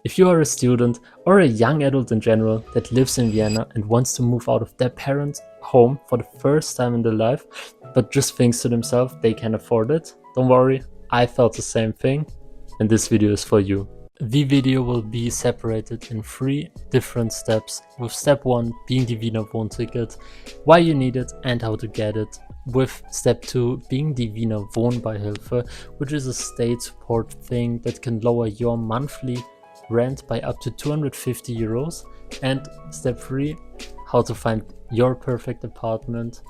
If you are a student or a young adult in general that lives in Vienna and wants to move out of their parents' home for the first time in their life, but just thinks to themselves they can afford it, don't worry, I felt the same thing, and this video is for you. The video will be separated in 3 different steps, with step 1 being the Wiener Wohnticket, why you need it and how to get it, with step 2 being the Wiener Wohnbeihilfe, which is a state support thing that can lower your monthly rent by up to 250 euros, and step 3 how to find your perfect apartment,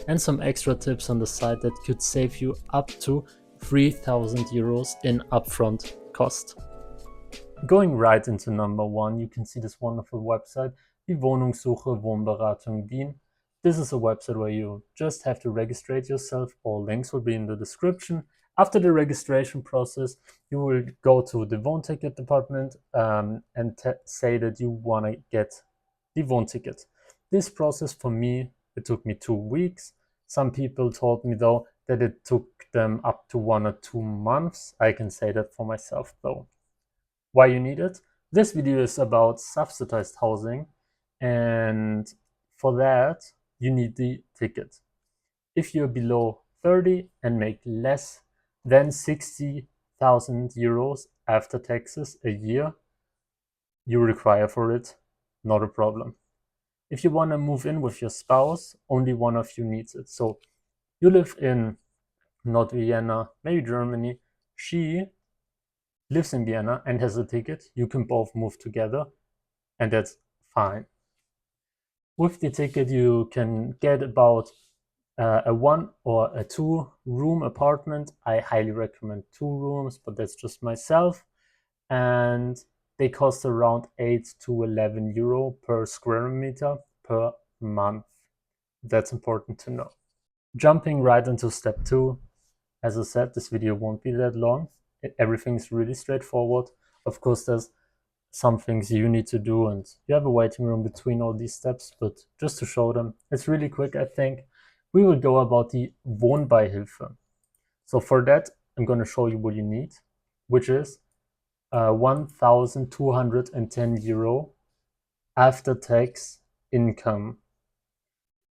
and some extra tips on the side that could save you up to 3,000 euros in upfront cost. Going right into number 1, you can see this wonderful website, die Wohnungssuche Wohnberatung Wien. This is a website where you just have to register yourself. All links will be in the description. After the registration process, you will go to the Wohnticket department and say that you want to get the Wohnticket. This process for me, it took me 2 weeks. Some people told me though that it took them up to 1 or 2 months. I can say that for myself though. Why you need it? This video is about subsidized housing, and for that you need the ticket. If you're below 30 and make less than 60,000 euros after taxes a year, you require for it, not a problem. If you want to move in with your spouse, only one of you needs it. So you live in not Vienna, maybe Germany, she lives in Vienna and has a ticket, you can both move together, and that's fine. With the ticket, you can get about a 1 or a 2 room apartment. I highly recommend 2 rooms, but that's just myself. And they cost around 8 to 11 euro per square meter per month. That's important to know. Jumping right into step 2. As I said, this video won't be that long. Everything's really straightforward. Of course, there's some things you need to do and you have a waiting room between all these steps, but just to show them, it's really quick, I think. We will go about the Wohnbeihilfe. So for that, I'm going to show you what you need, which is 1,210 euro after tax income.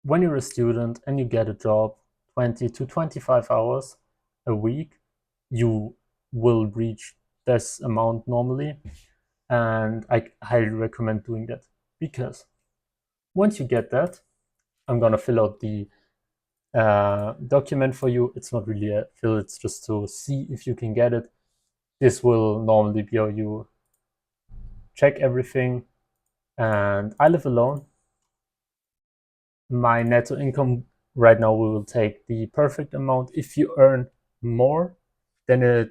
When you're a student and you get a job 20 to 25 hours a week, you will reach this amount normally, and I highly recommend doing that, because once you get that, I'm gonna fill out the document for you. It's not really a fill, it's just to see if you can get it. This will normally be how you check everything. And I live alone. My netto income right now, we will take the perfect amount. If you earn more, then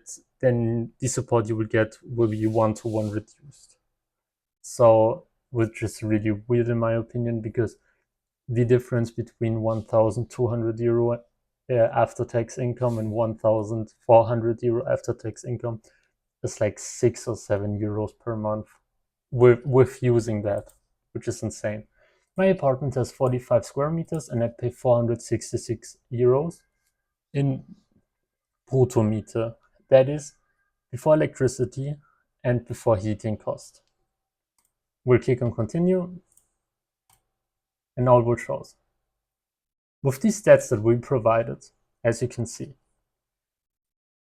the support you will get will be 1-to-1 reduced. So, which is really weird in my opinion, because the difference between 1,200 euro after tax income and 1,400 euro after tax income is like 6 or 7 euros per month with using that, which is insane. My apartment has 45 square meters and I pay 466 euros in brutto meter. That is before electricity and before heating cost. We'll click on continue, and now it will show us. With these stats that we provided, as you can see,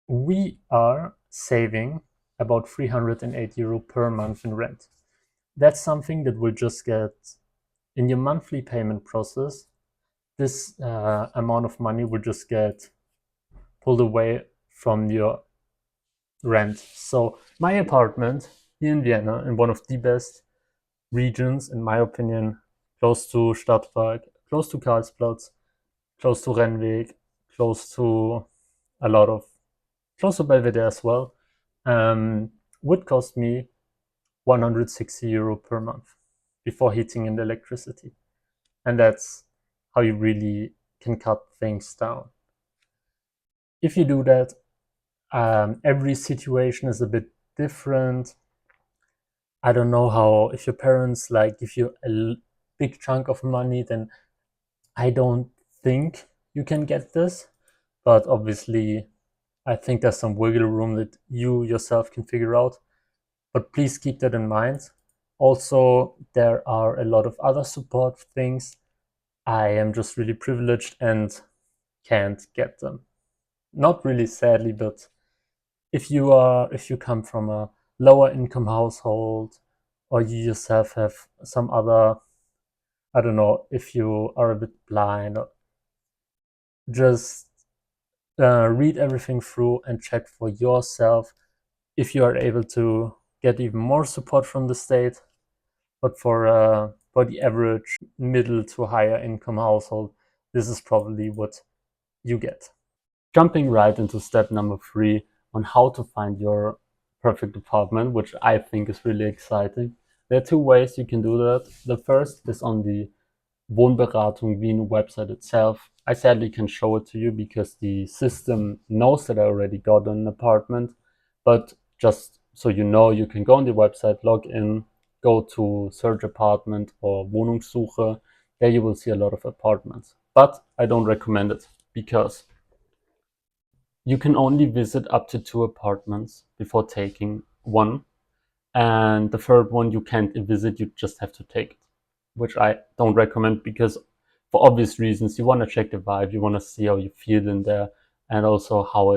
we are saving about 308 euro per month in rent. That's something that will just get in your monthly payment process. This amount of money will just get pulled away from your rent. So my apartment here in Vienna, in one of the best regions, in my opinion, close to Stadtpark, close to Karlsplatz, close to Rennweg, close to Belvedere as well, would cost me 160 euro per month before heating and electricity. And that's how you really can cut things down. If you do that, every situation is a bit different. I don't know how, if your parents like give you a big chunk of money, then I don't think you can get this. But obviously, I think there's some wiggle room that you yourself can figure out. but please keep that in mind. Also, there are a lot of other support things. I am just really privileged and can't get them. Not really sadly, but if you come from a lower income household, or you yourself have some other, I don't know, if you are a bit blind, or just read everything through and check for yourself if you are able to get even more support from the state. But for the average middle to higher income household, this is probably what you get. Jumping right into step number 3 on how to find your perfect apartment, which I think is really exciting. There are two ways you can do that. The first is on the Wohnberatung Wien website itself. I sadly can show it to you because the system knows that I already got an apartment, but just so you know, you can go on the website, log in, go to search apartment or Wohnungssuche. There you will see a lot of apartments, but I don't recommend it because you can only visit up to 2 apartments before taking one, and the third one you can't visit, you just have to take it, which I don't recommend because for obvious reasons. You want to check the vibe, you want to see how you feel in there, and also how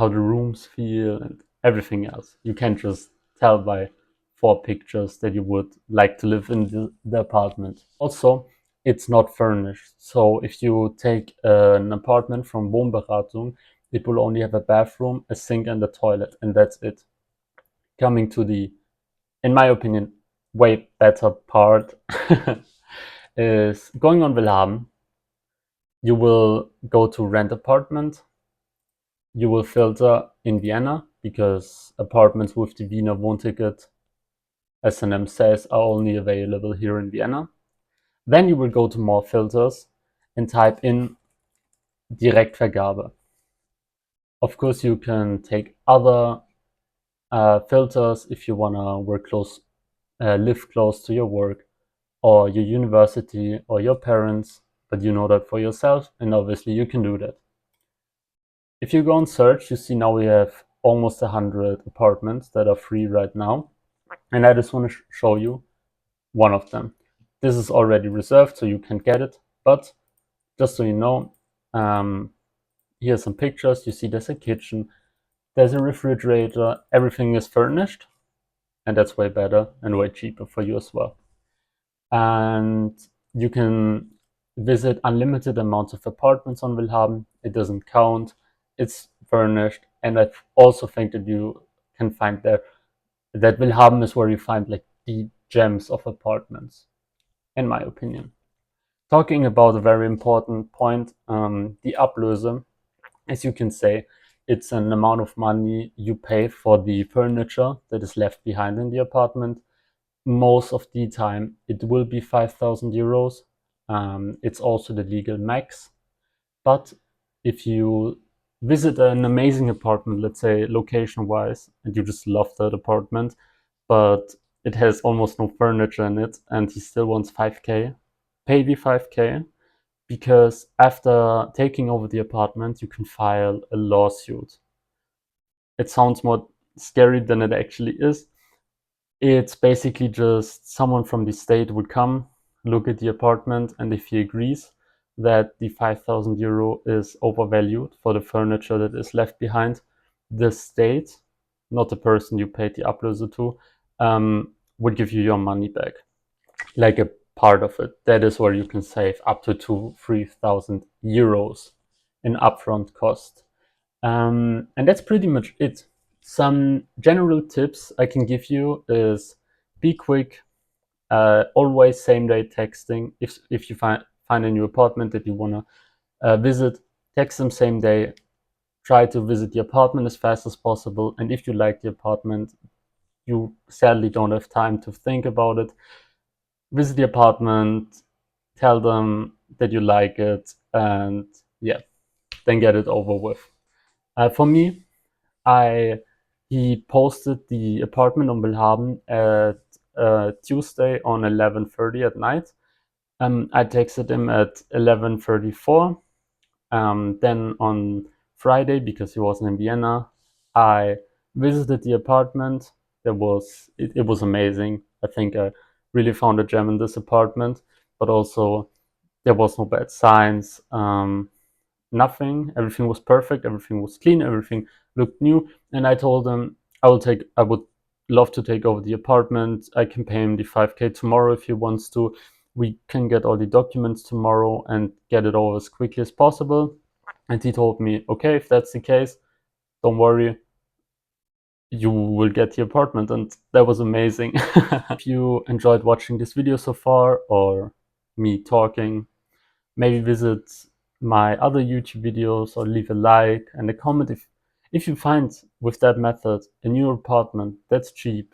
the rooms feel and everything else. You can't just tell by 4 pictures that you would like to live in the apartment. Also, it's not furnished. So if you take an apartment from Wohnberatung, it will only have a bathroom, a sink, and a toilet, and that's it. Coming to the, in my opinion, way better part is going on Willhaben. You will go to rent apartment. You will filter in Vienna because apartments with the Wiener Wohnticket, as the name says, are only available here in Vienna. Then you will go to more filters and type in Direktvergabe. Of course, you can take other filters if you want to live close to your work or your university or your parents, but you know that for yourself, and obviously you can do that. If you go on search, you see now we have almost 100 apartments that are free right now, and I just want to show you one of them. This is already reserved, so you can get it, but just so you know, here are some pictures. You see there's a kitchen, there's a refrigerator, everything is furnished, and that's way better and way cheaper for you as well. And you can visit unlimited amounts of apartments on Willhaben. It doesn't count. It's furnished, and I also think that you can find there that Willhaben is where you find like the gems of apartments, in my opinion. Talking about a very important point, the Ablöse, as you can say, it's an amount of money you pay for the furniture that is left behind in the apartment. Most of the time it will be 5,000 euros. It's also the legal max. But if you visit an amazing apartment, let's say location wise, and you just love that apartment, but it has almost no furniture in it, and he still wants 5k, pay the 5k, because after taking over the apartment, you can file a lawsuit. It sounds more scary than it actually is. It's basically just someone from the state would come, look at the apartment, and if he agrees that the 5,000 euro is overvalued for the furniture that is left behind, the state, not the person you paid the Ablöse to, would give you your money back, like a part of it. That is where you can save up to 3,000 euros in upfront cost. And that's pretty much it. Some general tips I can give you is be quick, always same day texting. If you find a new apartment that you want to visit, text them same day. Try to visit the apartment as fast as possible. And if you like the apartment, you sadly don't have time to think about it. Visit the apartment, tell them that you like it, and yeah, then get it over with. For me, he posted the apartment on Willhaben at Tuesday on 11:30 at night. I texted him at 11:34. Then on Friday, because he wasn't in Vienna, I visited the apartment. it was amazing. I think I really found a gem in this apartment, but also there was no bad signs. Nothing. Everything was perfect. Everything was clean. Everything looked new. And I told him I would love to take over the apartment. I can pay him the 5K tomorrow if he wants to. We can get all the documents tomorrow and get it over as quickly as possible. And he told me, okay, if that's the case, don't worry, you will get the apartment. And that was amazing. If you enjoyed watching this video so far, or me talking, maybe visit my other YouTube videos or leave a like and a comment if you find with that method a new apartment that's cheap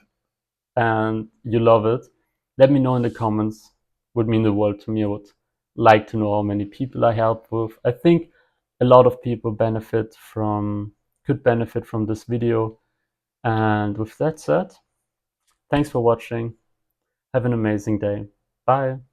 and you love it. Let me know in the comments. Would mean the world to me. I would like to know how many people I helped with. I think a lot of people could benefit from this video. And with that said, thanks for watching. Have an amazing day. Bye.